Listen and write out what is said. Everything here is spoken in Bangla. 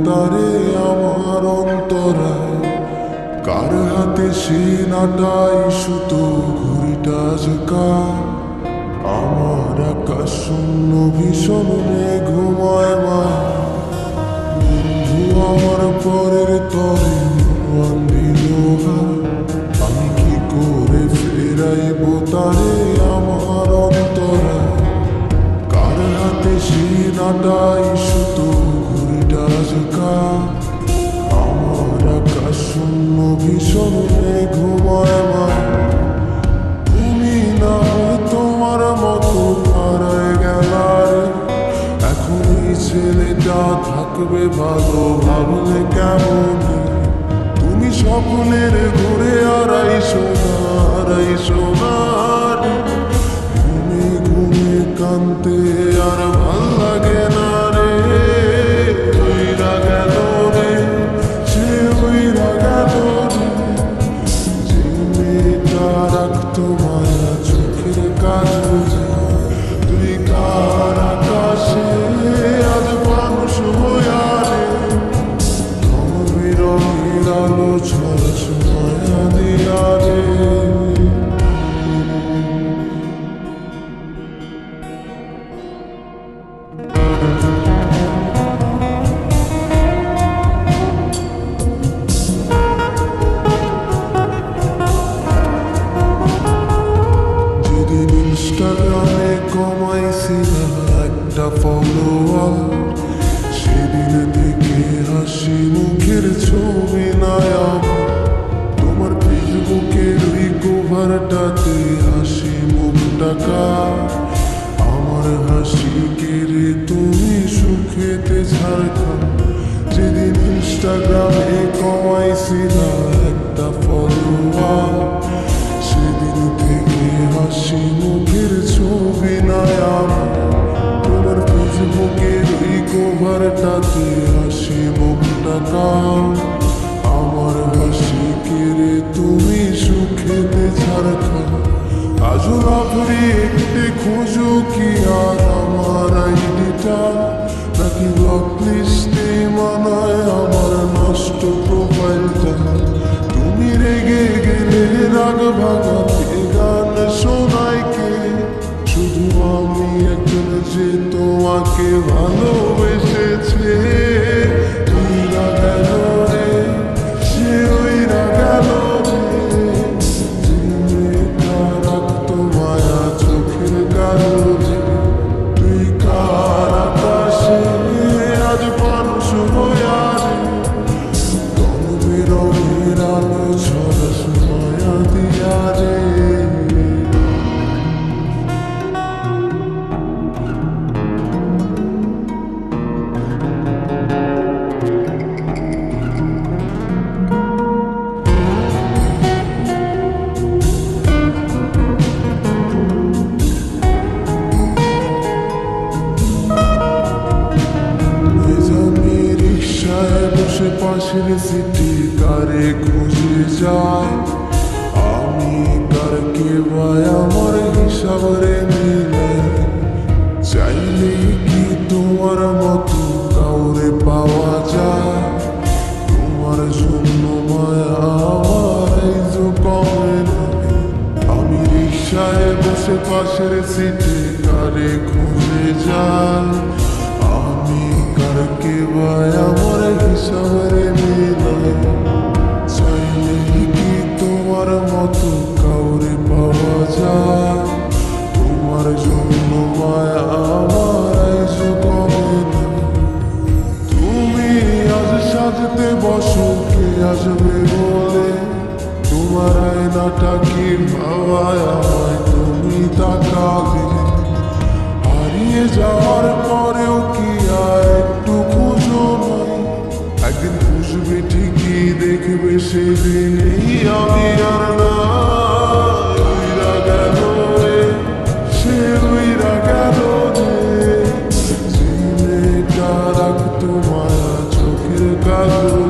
তারে আমার অন্তরায়, কার হাতে সিনাটাই সুতো ঘুড়িটা আজকাল। আমার আকাশ শূন্য ভীষণ ঘুমায় মা, বন্ধু আমার পরের তরে দিল। আমি কি করে ফেরাইব তারে আমার অন্তরায়, কার হাতে সিনাটাই সুতো ঘুড়িটা আজকাল। আমার আকাশ শূন্য ভীষণ ঘুমায় মা, তুমি না হয় তোমার মতো হারায় গেলারে। এখন এই ছেলেটা থাকবে ভালো ভাবলে কেমন, তুমি স্বপ্নের ঘুরে আড়াই সোনার। ঘুমে ঘুমে কানতে আর ভাল লাগে না রে, ওইরা গেল রে, সে ওইরা গেল রে। যে মেয়েটা রাখতো মায়া চোখের কাজে, তুই কার আকাশে আজ মানুষ হইয়া রে। রঙের আলো ছড়াস মায়া দিয়া রে। যেদিন ইনস্টাগ্রামে কমাইছিলাম একটা ফলোয়ার, সেদিন থেকে হাসি মুখের ছবি নাই আমার। তোমার ফেসবুকের ওই কভারটাতে হাসি মুখটাকা, আমার হাসি কেড়ে তুমি সুখেতে ঝাড়খণ্ড। যেদিন ইনস্টাগ্রামে কমাইছিলাম একটা ফলোয়ার, সেদিন থেকে হাসি মুখের ছবি নাই আমার। তোমার ফেসবুকের ওই কভারটাতে হাসি মুখটাকা, আমার হাসি কেড়ে তুমি সুখেতে ঝাড়খণ্ড। আজও রাত্রি একটু খোঁজো কি আর আমার আইডিটা, নাকি ব্লক লিস্টে মানায় আমার নষ্ট প্রোফাইলটা। তুমি রেগে গেলে রাগ ভাঙাতে গান শোনায় কে, শুধু আমি একজন যে তোমাকে ভালোবেসেছে। ওইরা গেল রে, সে ওইরা গেল রে। যে মেয়েটা রাখতো মায়া চোখের কাজে, তুই কার আকাশে আজ মানুষ হইয়া রে। রঙের আলো ছড়াস মায়া দিয়া রে। বসে পাশের সিটি কারে খুঁজে যায়, আমি কারকে ভাই আমার হিসাবে মিলে। চাইলে কি তোমার মতো কাউরে পাওয়া যায়, তোমার জন্য মায়া আমার কমে না। আমি রিক্সায় বসে পাশের সিটি কারে খুঁজে যায়, আমি কারকে ভাই আমার হিসাবে মিলে। চাইলে কি তোমার মতো কাউরে পাওয়া যায়, তোমার জন্য মায়া আমার কমে না। তুমি আজ সাজতে বসো কে আসবে বলে, তোমার আয়নাটা কি ভাবায় আমায় তুমি তাকালে। হারিয়ে যাওয়ার পরেও কি আর একটু খুঁজো নাই, একদিন খুঁজবে ঠিকই দেখবে সেদিনই আমি আর না। ওইরা গেল রে, সে ওইরা গেল রে। যে মেয়েটা রাখতো মায়া চোখের কাজল,